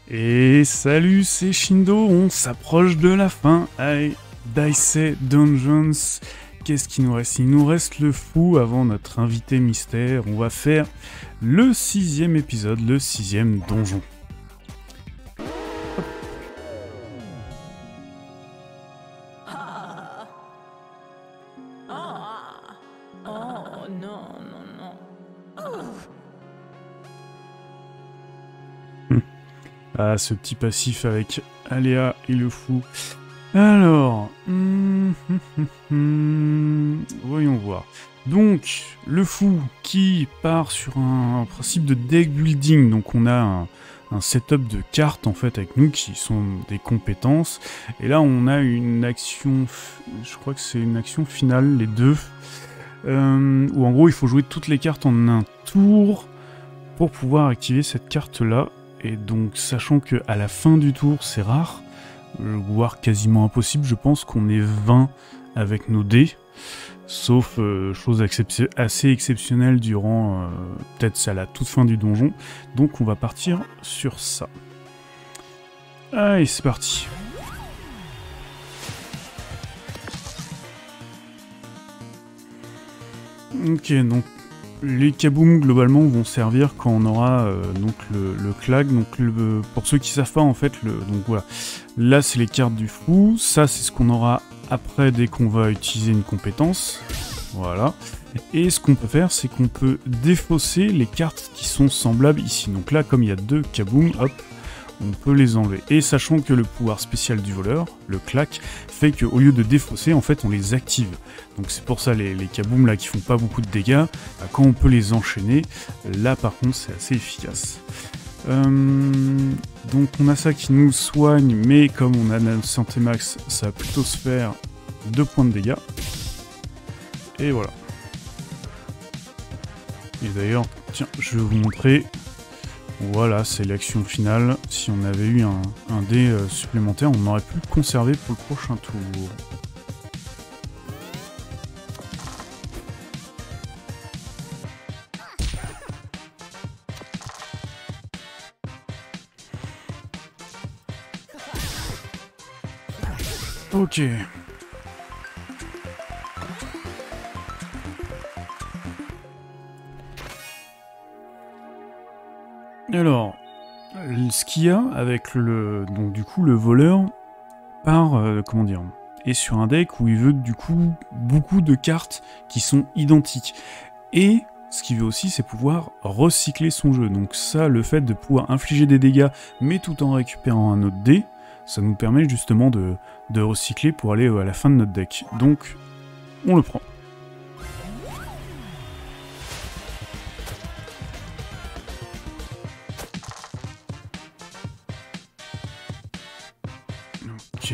Et salut, c'est Shindo, on s'approche de la fin. Allez, Daisei Dungeons, qu'est-ce qu'il nous reste? Il nous reste le fou avant notre invité mystère. On va faire le 6e épisode, le 6e donjon. Ah, ce petit passif avec Aléa et le fou. Alors, voyons voir. Donc, le fou qui part sur un principe de deck building. Donc, on a un setup de cartes en fait avec nous qui sont des compétences. Et là, on a une action, je crois que c'est une action finale, les deux. Où en gros, il faut jouer toutes les cartes en un tour pour pouvoir activer cette carte-là. Et donc, sachant que à la fin du tour, c'est rare, voire quasiment impossible, je pense qu'on est 20 avec nos dés, sauf chose assez exceptionnelle durant, peut-être à la toute fin du donjon. Donc, on va partir sur ça. Allez, c'est parti. Ok, donc les kabooms globalement vont servir quand on aura donc le clag. Donc pour ceux qui savent pas en fait, donc voilà, là c'est les cartes du fou. Ça c'est ce qu'on aura après dès qu'on va utiliser une compétence. Voilà. Et ce qu'on peut faire, c'est qu'on peut défausser les cartes qui sont semblables ici. Donc là, comme il y a deux kabooms, hop, on peut les enlever. Et sachant que le pouvoir spécial du voleur, le clac, fait qu'au lieu de défausser, en fait, on les active. Donc c'est pour ça les kabooms là qui font pas beaucoup de dégâts, quand on peut les enchaîner, là par contre c'est assez efficace. Donc on a ça qui nous soigne, mais comme on a la santé max, ça va plutôt se faire 2 points de dégâts. Et voilà. Et d'ailleurs, tiens, je vais vous montrer. Voilà, c'est l'action finale. Si on avait eu un dé supplémentaire, on aurait pu le conserver pour le prochain tour. Ok. Alors, ce qu'il y a avec donc du coup le voleur part, comment dire, est sur un deck où il veut du coup beaucoup de cartes qui sont identiques. Et ce qu'il veut aussi, c'est pouvoir recycler son jeu. Donc ça, le fait de pouvoir infliger des dégâts, mais tout en récupérant un autre dé, ça nous permet justement de recycler pour aller à la fin de notre deck. Donc, on le prend. Ok.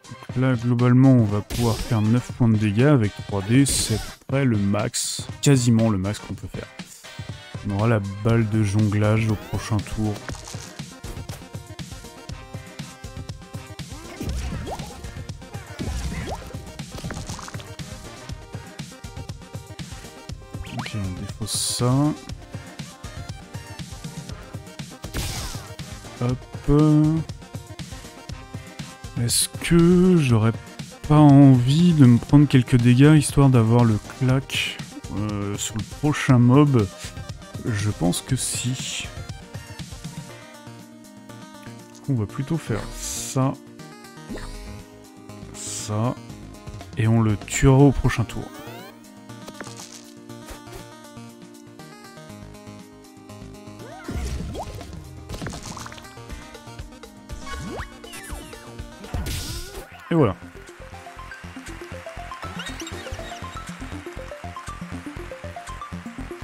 Donc là, globalement, on va pouvoir faire 9 points de dégâts avec 3D. C'est à peu près le max, quasiment le max qu'on peut faire. On aura la balle de jonglage au prochain tour. Ok, on défausse ça. Hop. Est-ce que j'aurais pas envie de me prendre quelques dégâts histoire d'avoir le clac sur le prochain mob? Je pense que si. On va plutôt faire ça. Ça. Et on le tuera au prochain tour. Et voilà.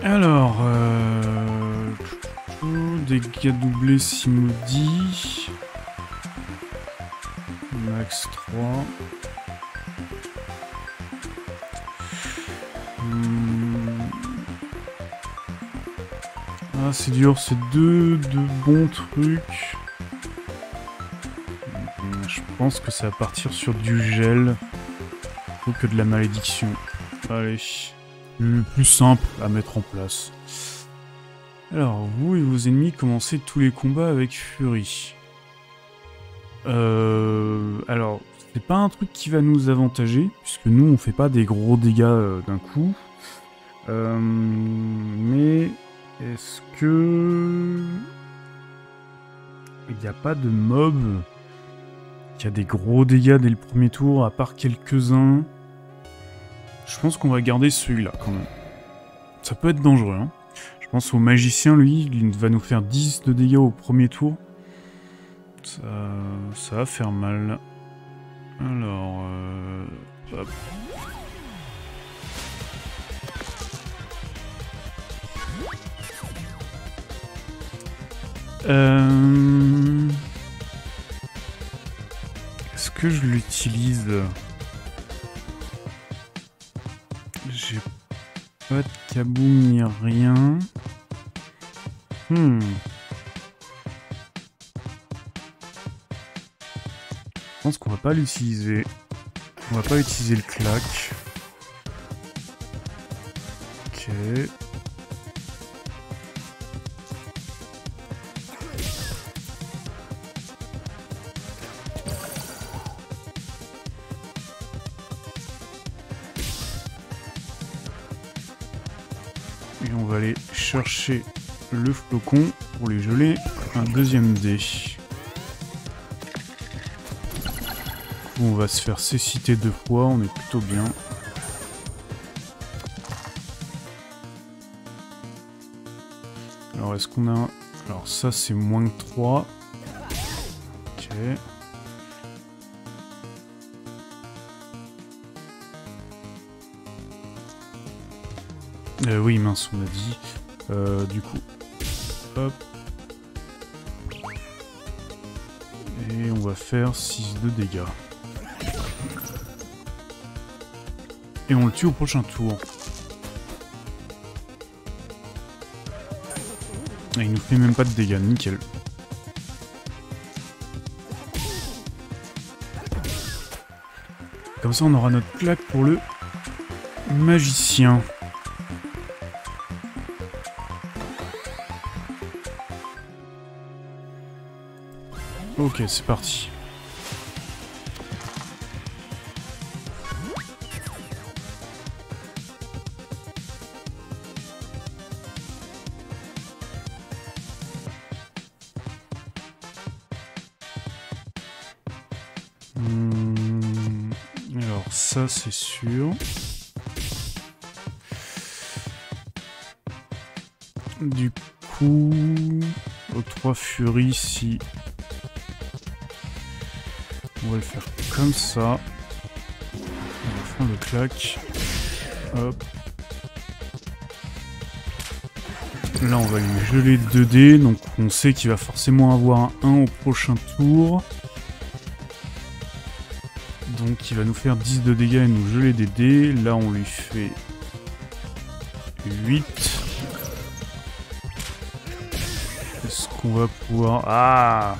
Alors, dégâts doublés si maudit. Max 3. Ah, c'est dur, c'est deux bons trucs. Je pense que ça va partir sur du gel plutôt que de la malédiction. Allez, le plus simple à mettre en place. Alors, vous et vos ennemis commencez tous les combats avec Fury. Alors, c'est pas un truc qui va nous avantager, puisque nous, on fait pas des gros dégâts d'un coup. Mais est-ce que... il n'y a pas de mob qui a des gros dégâts dès le premier tour, à part quelques-uns? Je pense qu'on va garder celui-là, quand même. Ça peut être dangereux, hein. Je pense au magicien, lui, il va nous faire 10 de dégâts au premier tour. Ça va faire mal. Alors... hop. Est-ce que je l'utilise? J'ai pas de kaboom ni rien. Je pense qu'on va pas l'utiliser. On va pas utiliser le clac. Ok. Et on va aller chercher le flocon pour lui geler un deuxième dé. On va se faire céciter 2 fois, on est plutôt bien. Alors est-ce qu'on a... Alors ça c'est moins que 3. Ok. Oui mince on a dit. Du coup... Hop. Et on va faire 6 de dégâts. Et on le tue au prochain tour. Et il nous fait même pas de dégâts, nickel. Comme ça on aura notre claque pour le magicien. Ok, c'est parti. Alors ça c'est sûr. Du coup, aux 3 furies si... On va le faire comme ça. On va faire le clac. Hop. Là on va lui geler 2 dés, donc on sait qu'il va forcément avoir un 1 au prochain tour. Donc il va nous faire 10 de dégâts et nous geler des dés. Là on lui fait 8. Est-ce qu'on va pouvoir... Ah!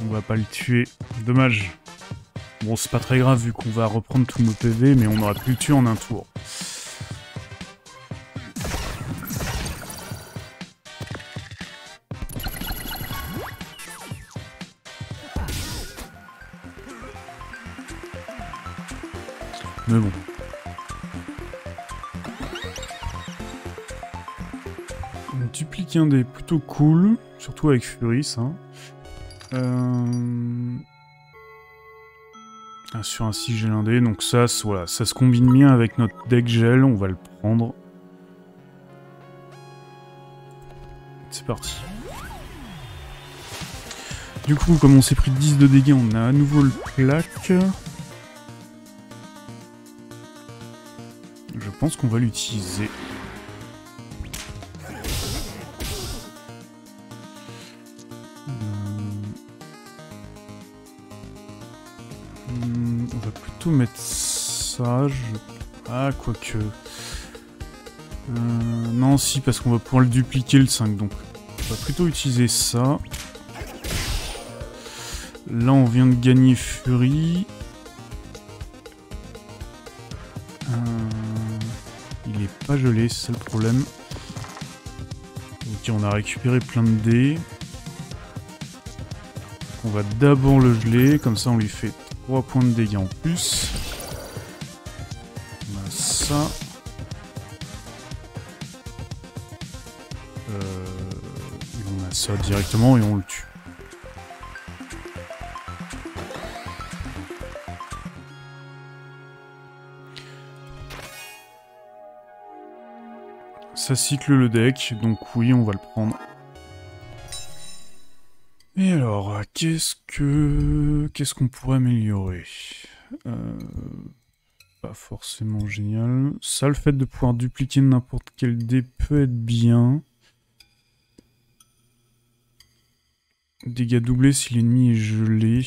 On va pas le tuer. Dommage. Bon c'est pas très grave vu qu'on va reprendre tous nos PV, mais on aurait pu le tuer en un tour. Mais bon. On duplique un des plutôt cool, surtout avec Fury, ça. Sur un 6 gel indé, donc ça, voilà, ça se combine bien avec notre deck gel, on va le prendre. C'est parti. Du coup, comme on s'est pris 10 de dégâts, on a à nouveau le clac. Je pense qu'on va l'utiliser. On va plutôt mettre ça. Ah, quoique. Non, si, parce qu'on va pouvoir le dupliquer le 5, donc on va plutôt utiliser ça. Là, on vient de gagner Fury. Il est pas gelé, c'est ça le problème. Ok, on a récupéré plein de dés. On va d'abord le geler, comme ça on lui fait 3 points de dégâts en plus. On a ça. Et on a ça directement et on le tue. Ça cycle le deck, donc oui, on va le prendre. Et alors, qu'est-ce qu'on pourrait améliorer? Pas forcément génial. Ça, le fait de pouvoir dupliquer n'importe quel dé peut être bien. Dégâts doublés si l'ennemi est gelé.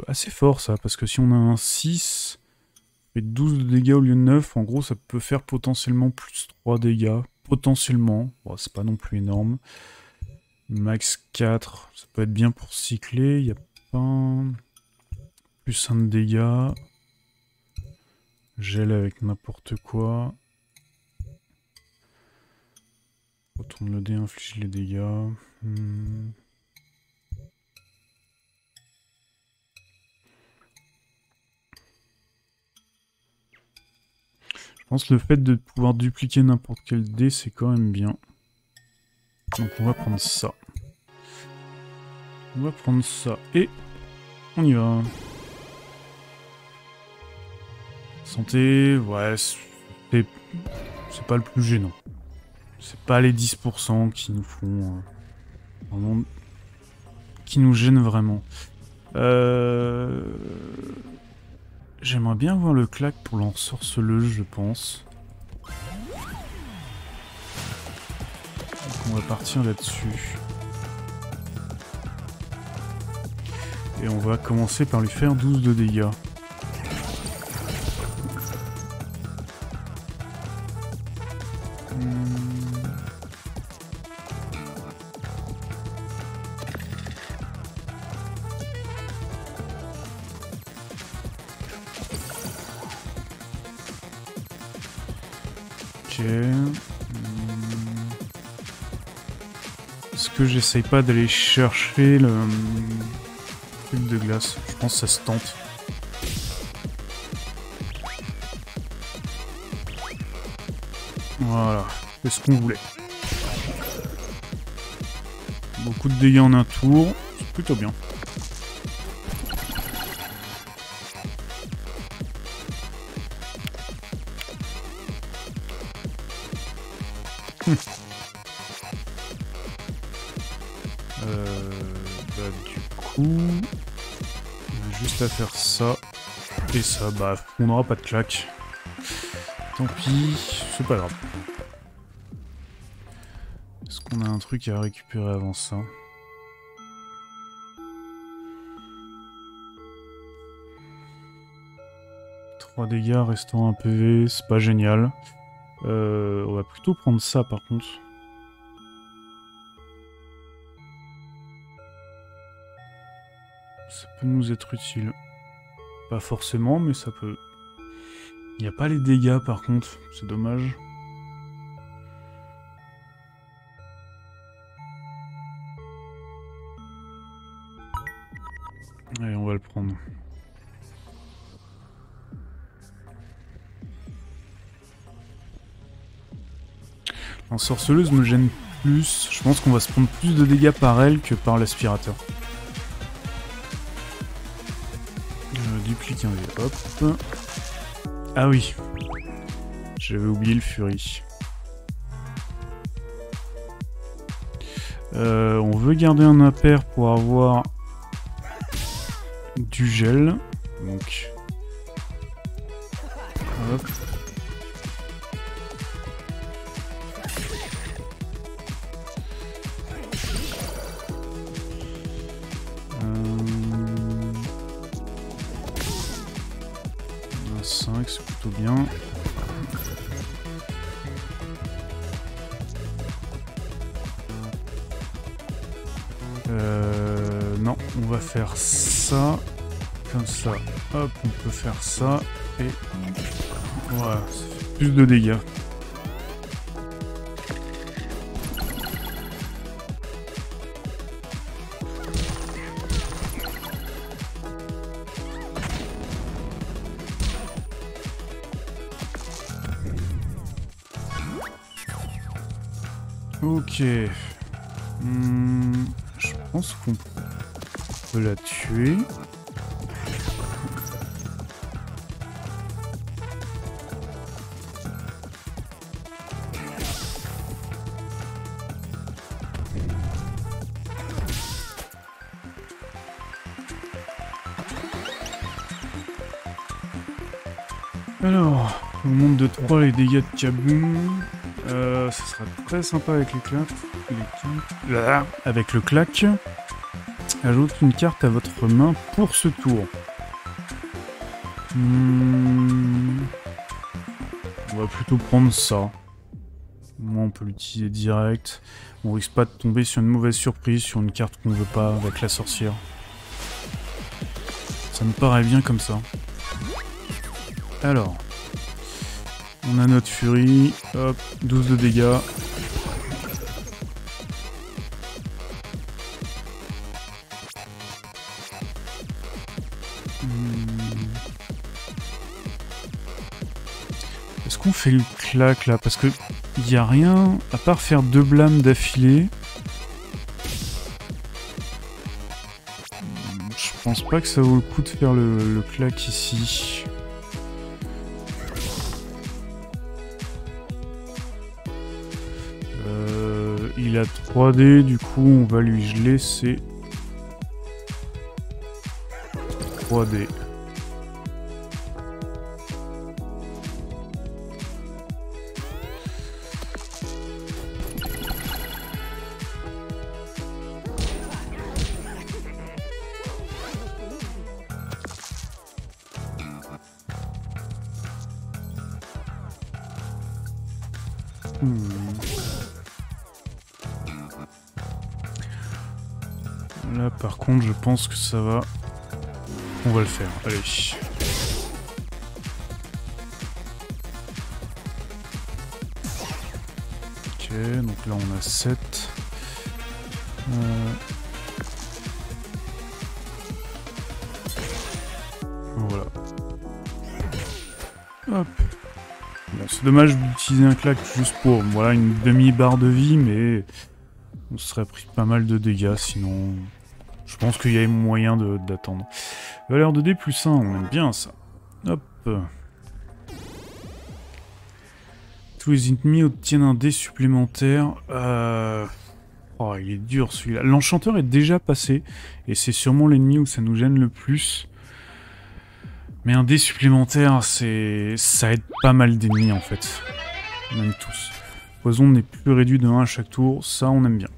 Assez fort ça, parce que si on a un 6, et 12 de dégâts au lieu de 9, en gros ça peut faire potentiellement plus 3 dégâts. Potentiellement, bon, c'est pas non plus énorme. Max 4, ça peut être bien pour cycler, il n'y a pas plus 1 de dégâts. Gel avec n'importe quoi. Retourne le dé, inflige les dégâts. Je pense que le fait de pouvoir dupliquer n'importe quel dé, c'est quand même bien. Donc on va prendre ça. On va prendre ça. Et on y va. Santé, ouais, c'est pas le plus gênant. C'est pas les 10% qui nous font... vraiment... qui nous gênent vraiment. J'aimerais bien voir le claque pour l'ensorceleuse, je pense. Donc on va partir là-dessus. Et on va commencer par lui faire 12 de dégâts. Ok. Est-ce que j'essaye pas d'aller chercher le truc de glace? Je pense que ça se tente. Voilà, c'est ce qu'on voulait. Beaucoup de dégâts en un tour, c'est plutôt bien. Du coup, on a juste à faire ça et ça. Bah, on n'aura pas de claque. Tant pis, c'est pas grave. Est-ce qu'on a un truc à récupérer avant ça? Trois dégâts restant un PV, c'est pas génial. On va plutôt prendre ça par contre. Ça peut nous être utile. Pas forcément, mais ça peut. Il n'y a pas les dégâts par contre, c'est dommage. Allez, on va le prendre. L'ensorceleuse me gêne plus. Je pense qu'on va se prendre plus de dégâts par elle que par l'aspirateur. Duplique un dé, hop. Ah oui. J'avais oublié le Fury. On veut garder un impair pour avoir du gel. Donc... hop. Un 5, c'est plutôt bien. Non, on va faire ça. Comme ça. Hop, on peut faire ça. Et voilà, ça fait plus de dégâts. Ok. Je pense qu'on peut la tuer. Alors, on monte de 3 les dégâts de Kaboom. Ça sera très sympa avec les claques. Là, avec le claque. Ajoute une carte à votre main pour ce tour. On va plutôt prendre ça. Moi, on peut l'utiliser direct. On risque pas de tomber sur une mauvaise surprise, sur une carte qu'on veut pas avec la sorcière. Ça me paraît bien comme ça. Alors, on a notre furie, hop, 12 de dégâts. Est-ce qu'on fait le claque là? Parce que il n'y a rien à part faire 2 blâmes d'affilée. Je pense pas que ça vaut le coup de faire le claque ici. Il a 3D, du coup on va lui geler ses 3D. Là par contre je pense que ça va... On va le faire, allez. Ok, donc là on a 7. Voilà. Hop. Bon, c'est dommage d'utiliser un claque juste pour voilà, une demi-barre de vie, mais on se serait pris pas mal de dégâts, sinon je pense qu'il y avait moyen d'attendre. Valeur de D plus 1, on aime bien ça. Hop. Tous les ennemis obtiennent un dé supplémentaire. Oh, il est dur celui-là. L'enchanteur est déjà passé, et c'est sûrement l'ennemi où ça nous gêne le plus. Mais un dé supplémentaire, ça aide pas mal d'ennemis en fait. Même tous. Poison n'est plus réduit de 1 à chaque tour, ça on aime bien.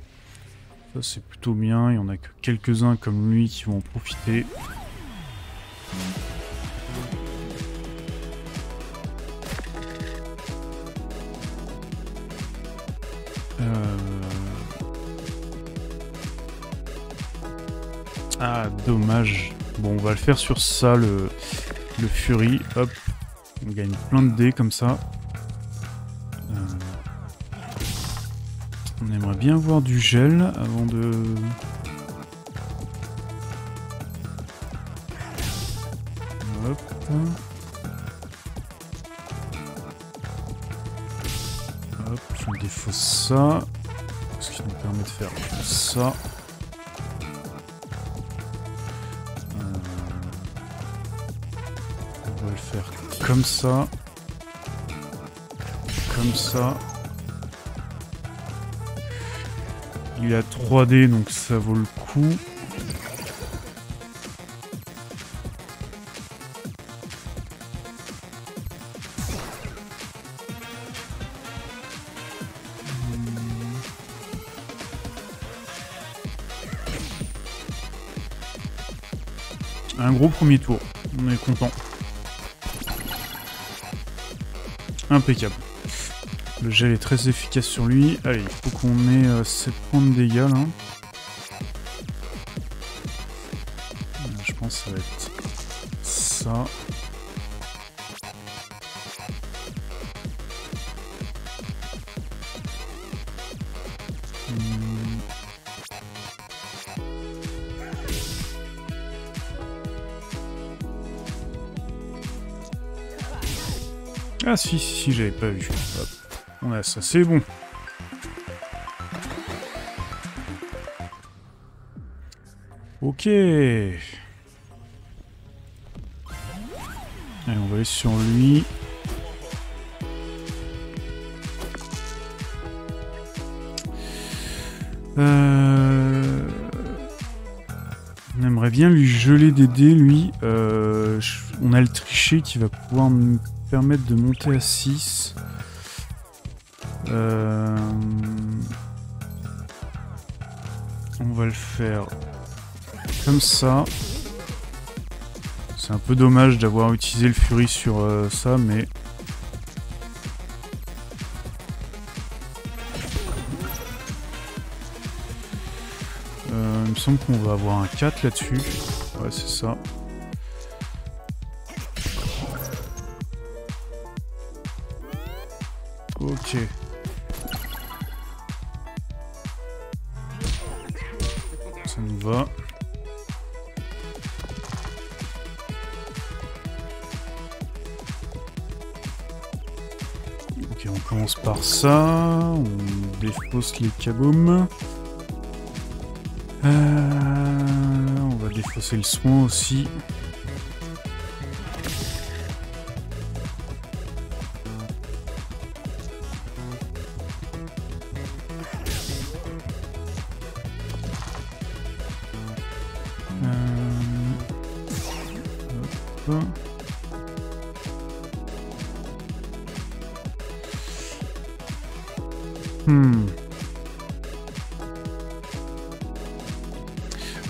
Ça c'est plutôt bien, il y en a que quelques-uns comme lui qui vont en profiter. Ah, dommage. Bon, on va le faire sur ça, le Fury. Hop. On gagne plein de dés comme ça. On aimerait bien voir du gel avant de... Hop. Hop, je défausse ça. Ce qui nous permet de faire ça. On va le faire comme ça. Comme ça. Il a 3D, donc ça vaut le coup. Un gros premier tour, on est content. Impeccable. Le gel est très efficace sur lui. Allez, il faut qu'on ait 7 points de dégâts là. Je pense que ça va être ça. Ah si, j'avais pas vu. Hop. On a ça, c'est bon. Ok. Allez, on va aller sur lui. On aimerait bien lui geler des dés, lui. On a le tricher qui va pouvoir nous permettre de monter à 6. On va le faire comme ça. C'est un peu dommage d'avoir utilisé le Fury sur ça, mais... il me semble qu'on va avoir un 4 là-dessus. Ouais, c'est ça. Ok. Ça nous va. Ok, on commence par ça. On défausse les kaboom. On va défausser le soin aussi. Hop.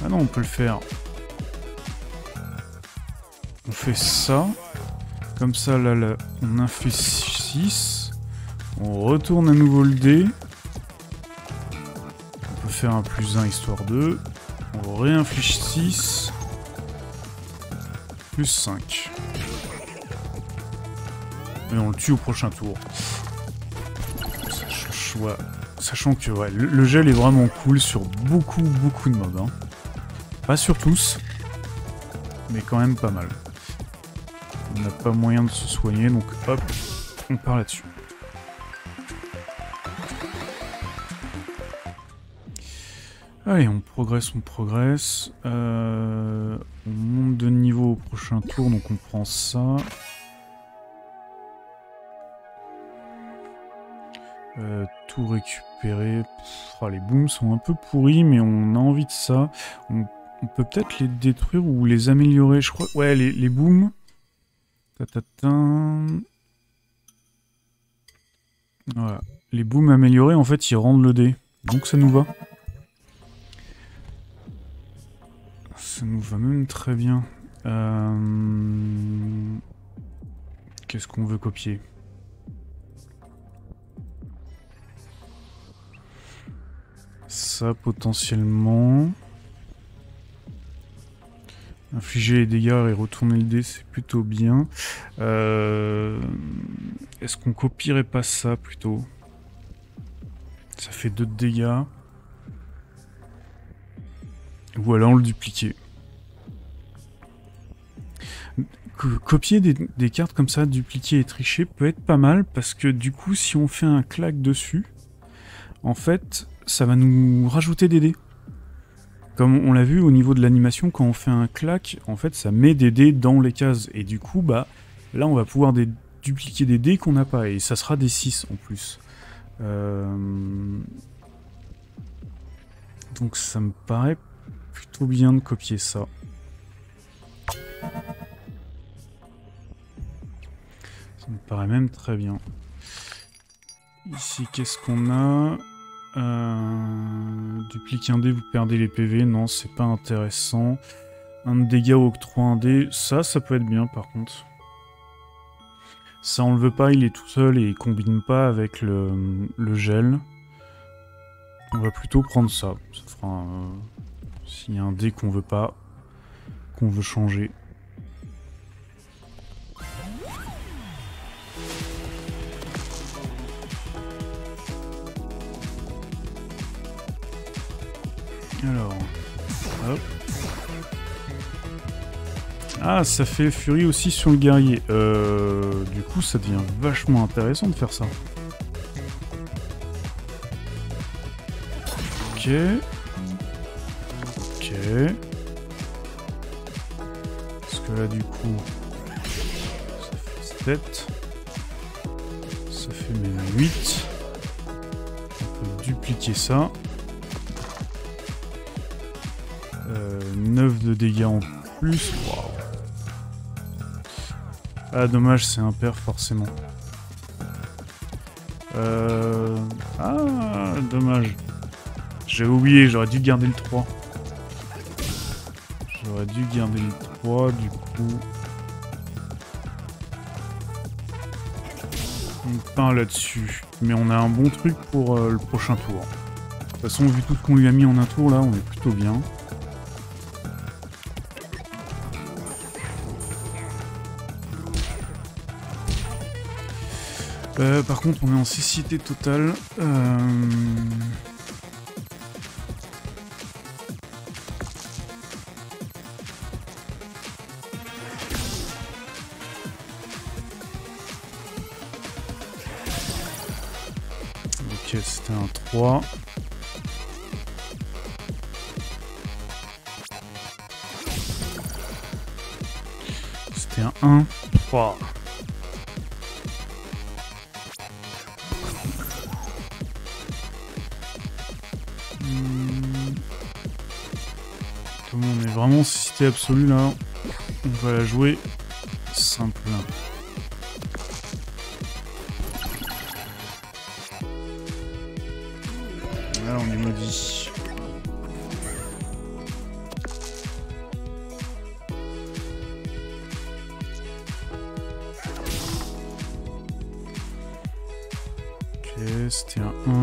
Ah non, on peut le faire. On fait ça. Comme ça, là, on en fait 6. On retourne à nouveau le dé. On peut faire un +1 histoire 2. On réinflige 6. +5. Et on le tue au prochain tour. Sachant que ouais, le gel est vraiment cool sur beaucoup de mobs. Hein. Pas sur tous, mais quand même pas mal. On n'a pas moyen de se soigner, donc hop, on part là-dessus. Allez, on progresse. On monte de niveau au prochain tour, donc on prend ça. Tout récupérer. Les booms sont un peu pourris, mais on a envie de ça. On peut peut-être les détruire ou les améliorer, je crois. Ouais, les booms. Voilà. Les booms améliorés, en fait, ils rendent le dé. Donc ça nous va. Ça nous va même très bien. Qu'est-ce qu'on veut copier ? Ça, potentiellement. Infliger les dégâts et retourner le dé, c'est plutôt bien. Est-ce qu'on copierait pas ça, plutôt ? Ça fait 2 de dégâts. Ou alors on le dupliquait. Copier des cartes comme ça, dupliquer et tricher, peut être pas mal, parce que du coup, si on fait un claque dessus, en fait, ça va nous rajouter des dés. Comme on l'a vu au niveau de l'animation, quand on fait un claque, en fait, ça met des dés dans les cases. Et du coup, bah, là, on va pouvoir dupliquer des dés qu'on n'a pas. Et ça sera des 6 en plus. Donc ça me paraît plutôt bien de copier ça. Ça me paraît même très bien. Ici, qu'est-ce qu'on a ? Dupliquer un dé, vous perdez les PV. Non, c'est pas intéressant. Un de dégâts octroie un dé. Ça peut être bien par contre. Ça, on le veut pas, il est tout seul et il combine pas avec le gel. On va plutôt prendre ça. Ça fera s'il y a un dé qu'on veut pas, qu'on veut changer. Alors, hop. Ah, ça fait Fury aussi sur le guerrier. Du coup, ça devient vachement intéressant de faire ça. Ok. Ok. que là du coup ça fait 7. Ça fait même 8. On peut dupliquer ça. 9 de dégâts en plus. Waouh. Ah dommage, c'est impair forcément. Ah dommage. J'ai oublié, j'aurais dû garder le 3. J'aurais dû garder le 3 du coup. On peint là-dessus. Mais on a un bon truc pour le prochain tour. De toute façon, vu tout ce qu'on lui a mis en un tour là, on est plutôt bien. Par contre, on est en cécité totale. Ok, c'était un 3. C'était un 1. 3. Comme on est vraiment en cécité absolue là, on va la jouer simple. Là on est maudit. Ok, c'était un 1.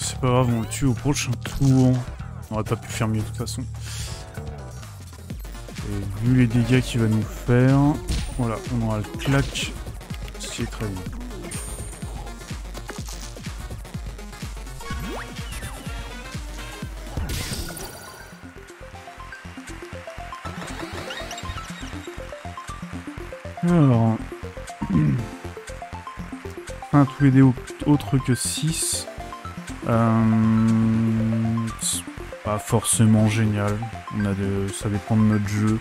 C'est pas grave, on le tue au prochain tour. On aurait pas pu faire mieux de toute façon. Et vu les dégâts qu'il va nous faire, voilà, on aura le clac, ce qui est très bien. Alors, enfin, tous les dés autres que 6. Pas forcément génial. Ça dépend de notre jeu.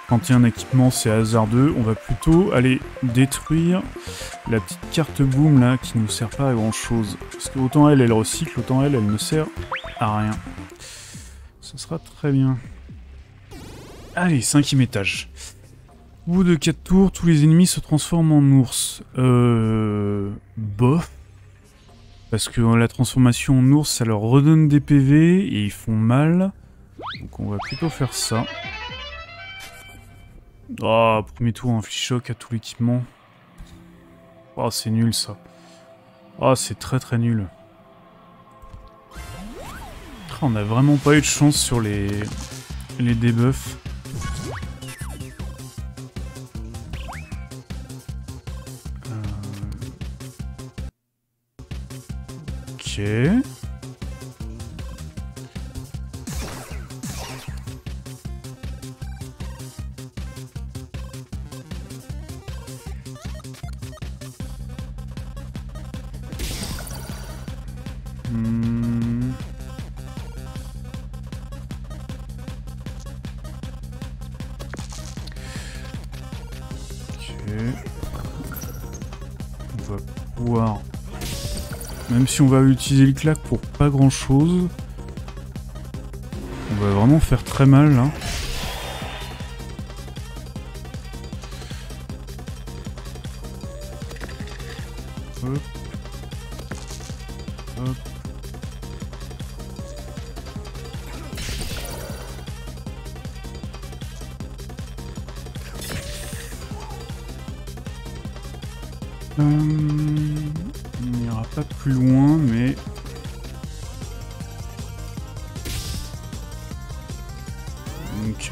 Quand il y a un équipement, c'est hasardeux. On va plutôt aller détruire la petite carte boom là qui nous sert pas à grand chose. Parce que autant elle recycle, autant elle ne sert à rien. Ça sera très bien. Allez, 5e étage. Au bout de 4 tours, tous les ennemis se transforment en ours. Bof. Parce que la transformation en ours, ça leur redonne des PV et ils font mal. Donc on va plutôt faire ça. Oh, premier tour, inflige choc à tout l'équipement. Oh, c'est nul ça. Oh, c'est très très nul. Oh, on a vraiment pas eu de chance sur les debuffs. Ok. On va pouvoir... Même si on va utiliser le clac pour pas grand chose, on va vraiment faire très mal là. Hop. Hop. On n'ira pas plus loin, mais... Donc...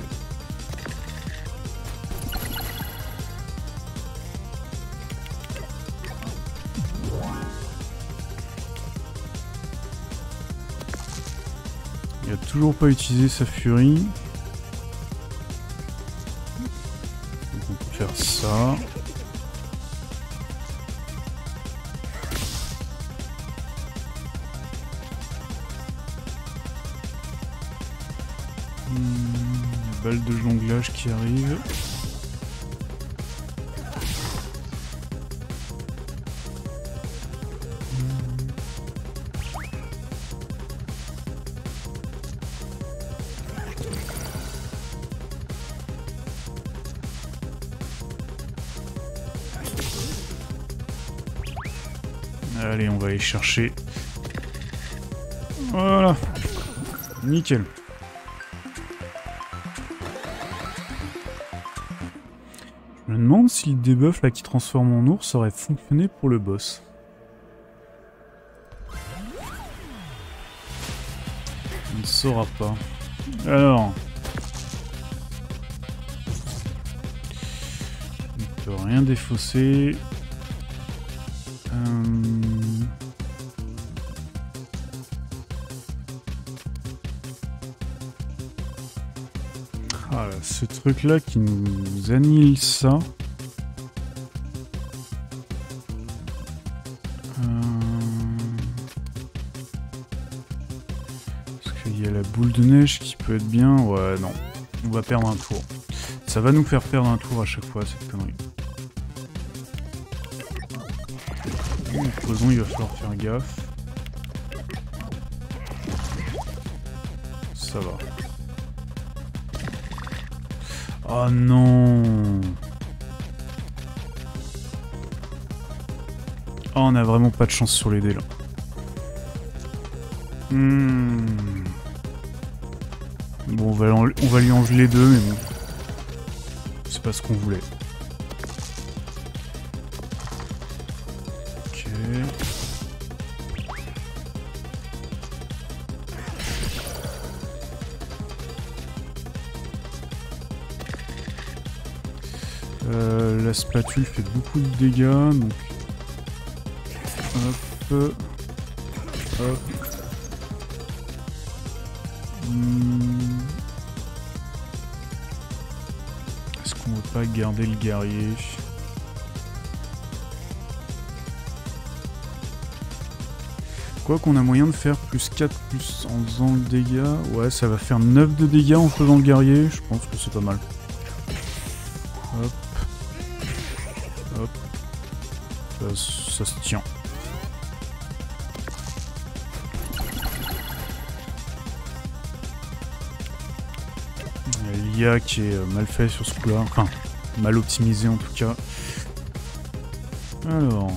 toujours pas utilisé sa furie. Donc on peut faire ça. La balle de jonglage qui arrive. Allez, on va aller chercher. Voilà. Nickel. Je me demande si le debuff là qui transforme en ours aurait fonctionné pour le boss. On ne saura pas. Alors. On ne peut rien défausser. Ah là, ce truc là qui nous annihile ça. Parce qu'il y a la boule de neige qui peut être bien. Ouais, non. On va perdre un tour. Ça va nous faire perdre un tour à chaque fois, cette connerie. Creusons, il va falloir faire gaffe. Ça va. Oh non! Oh, on a vraiment pas de chance sur les dés là. Bon, on va lui en geler deux, mais bon. C'est pas ce qu'on voulait. Ok. La spatule fait beaucoup de dégâts, donc... Hop... Hop... Est-ce qu'on veut pas garder le guerrier? Quoi qu'on a moyen de faire plus 4 plus en faisant le dégât. Ouais, ça va faire 9 de dégâts en faisant le guerrier. Je pense que c'est pas mal. Hop. Hop. Ça se tient. L'IA qui est mal fait sur ce coup-là. Enfin, mal optimisé en tout cas. Alors...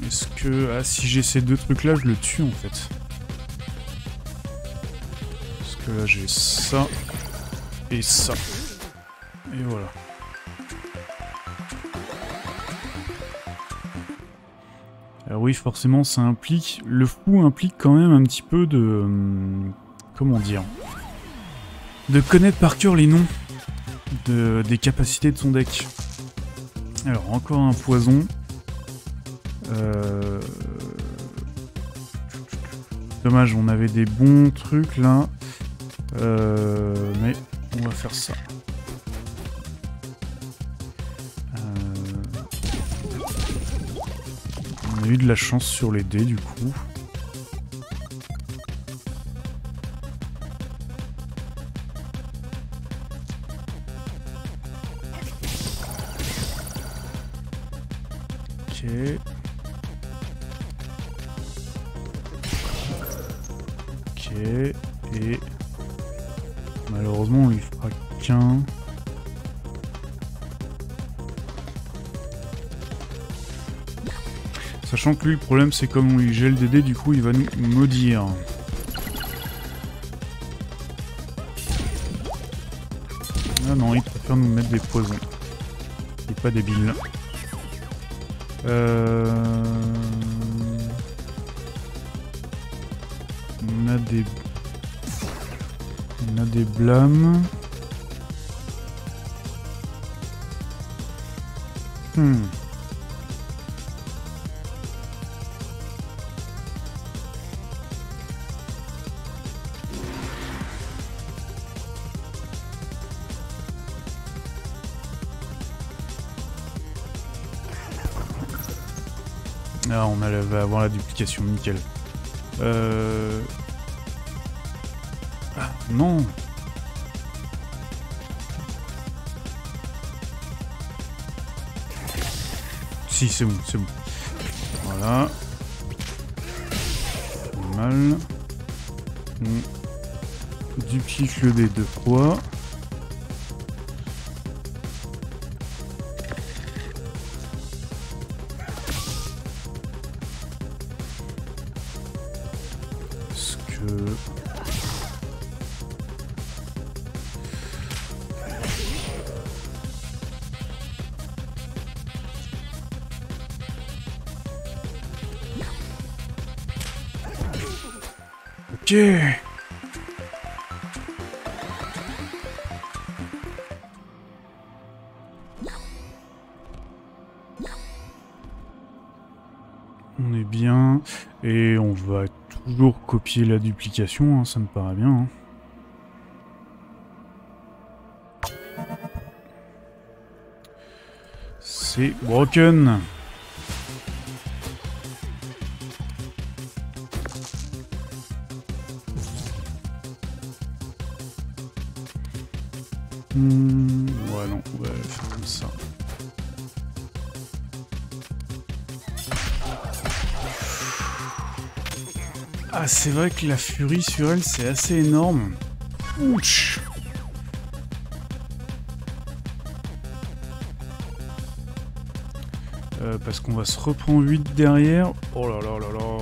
Est-ce que... Ah, si j'ai ces deux trucs là, je le tue en fait. Parce que là j'ai ça et ça. Et voilà. Alors oui, forcément ça implique... Le fou implique quand même un petit peu de... comment dire? De connaître par cœur les noms des capacités de son deck. Alors encore un poison. Dommage, on avait des bons trucs là. Mais on va faire ça. On a eu de la chance sur les dés du coup. Ok. Ok. Et malheureusement on lui fera qu'un. Sachant que lui le problème c'est comme on lui gèle des dés, du coup il va nous maudire. non, il préfère nous mettre des poisons. Il est pas débile. On a des blâmes. Ah, va avoir la duplication, nickel. Ah, non. Si, c'est bon, c'est bon. Voilà. Pas mal. On duplique le dé 2 fois. Ok. On est bien. Et on va toujours copier la duplication, hein, ça me paraît bien. Hein. C'est broken. Ouais, non, on va faire comme ça. Ah, c'est vrai que la furie sur elle, c'est assez énorme. Ouch. Parce qu'on va se reprendre 8 derrière. Oh là là là là.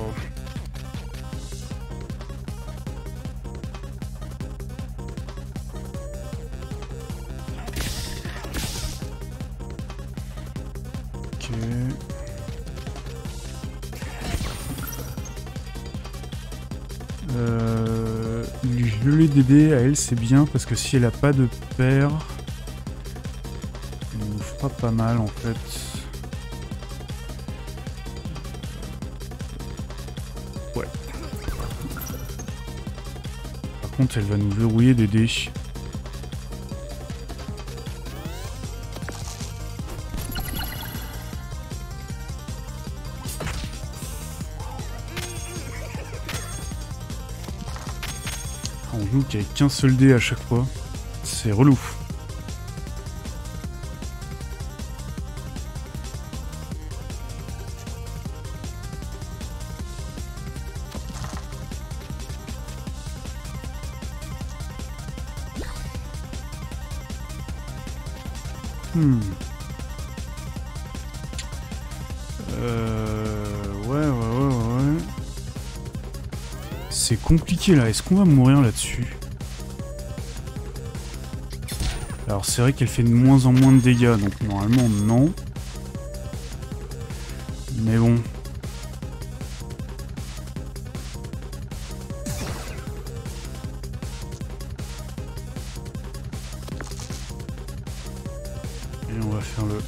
Lui geler des dés à elle, c'est bien parce que si elle a pas de paire, elle nous fera pas mal en fait. Ouais. Par contre, elle va nous verrouiller des dés. On joue qu'avec qu'un seul dé à chaque fois. C'est relou. Ouais. C'est compliqué là, est-ce qu'on va mourir là-dessus? Alors c'est vrai qu'elle fait de moins en moins de dégâts, donc normalement non. Mais bon. Et on va faire le...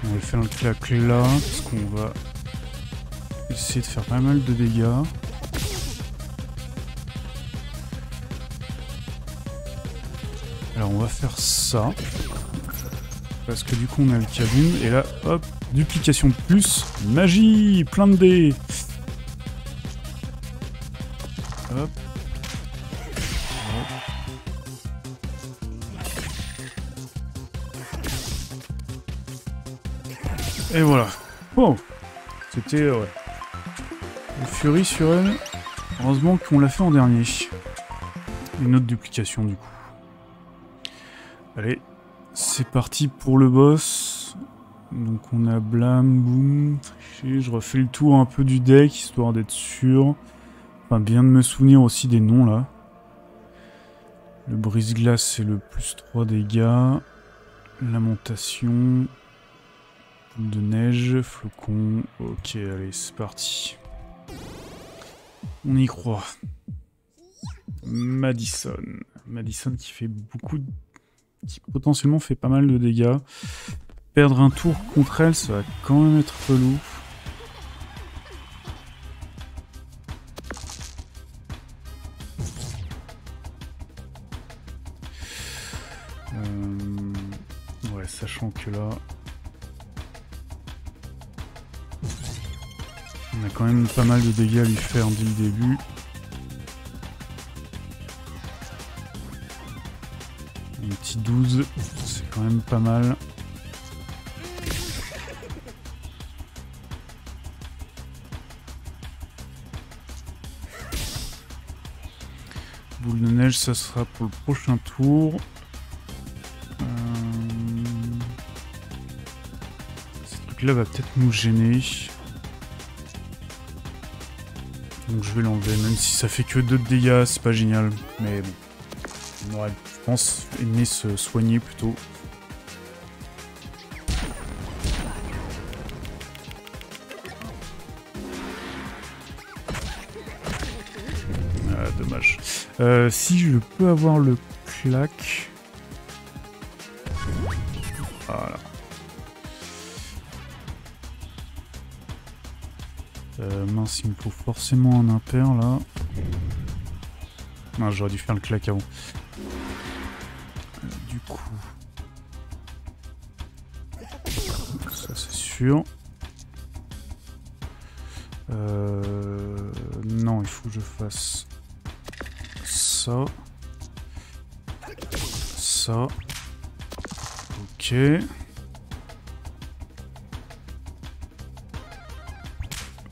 On va faire un clac là, parce qu'on va essayer de faire pas mal de dégâts. Alors on va faire ça. Parce que du coup on a le kaboom. Et là, hop, duplication de plus. Magie, plein de dés. Hop. Et voilà. Bon. C'était... ouais. Le Fury sur elle. Heureusement qu'on l'a fait en dernier. Une autre duplication du coup. Allez, c'est parti pour le boss. Donc on a Blam, Boom, Tricher. Je refais le tour un peu du deck, histoire d'être sûr. Enfin, bien de me souvenir aussi des noms, là. Le brise-glace, c'est le plus 3 dégâts. Lamentation. Boule de neige, flocon. Ok, allez, c'est parti. On y croit. Madison. Madison qui fait beaucoup... qui potentiellement fait pas mal de dégâts. Perdre un tour contre elle, ça va quand même être relou. Ouais, sachant que là... on a quand même pas mal de dégâts à lui faire dès le début. Un petit 12, c'est quand même pas mal. Boule de neige, ça sera pour le prochain tour. Ce truc-là va peut-être nous gêner. Donc je vais l'enlever, même si ça fait que 2 de dégâts, c'est pas génial. Mais bon, on aurait, je pense, aimé se soigner plutôt. Ah, dommage. Si je peux avoir le claque... Voilà. Mince, il me faut forcément un impair là. Non, j'aurais dû faire le claque avant. Du coup... ça c'est sûr. Non, il faut que je fasse... ça. Ça. Ok.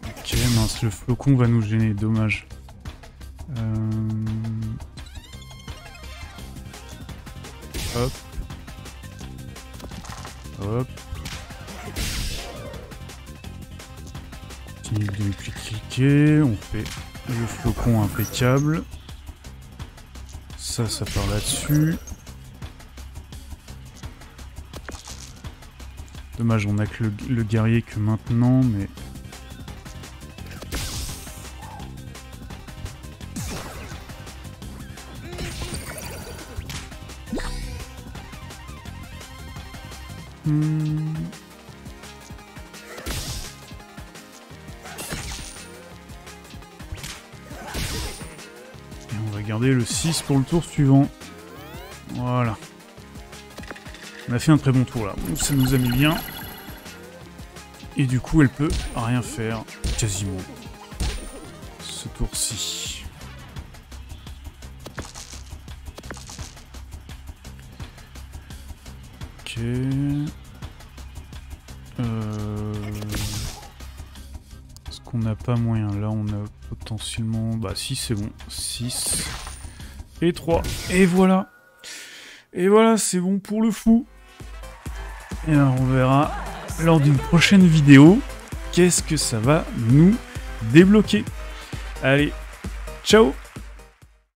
Ok, mince, le flocon va nous gêner, dommage. Hop. Hop. Continue de cliquer, on fait le flocon impeccable. Ça part là-dessus. Dommage, on a que le guerrier que maintenant, mais... Et on va garder le 6 pour le tour suivant. Voilà. On a fait un très bon tour là. Bon, ça nous a mis bien. Et du coup, elle peut rien faire, quasiment. Ce tour-ci. Ok. Est-ce qu'on n'a pas moyen? Là, on a potentiellement... Bah si, c'est bon. 6 et 3. Et voilà. Et voilà, c'est bon pour le fou. Et alors, on verra lors d'une prochaine vidéo qu'est-ce que ça va nous débloquer. Allez, ciao!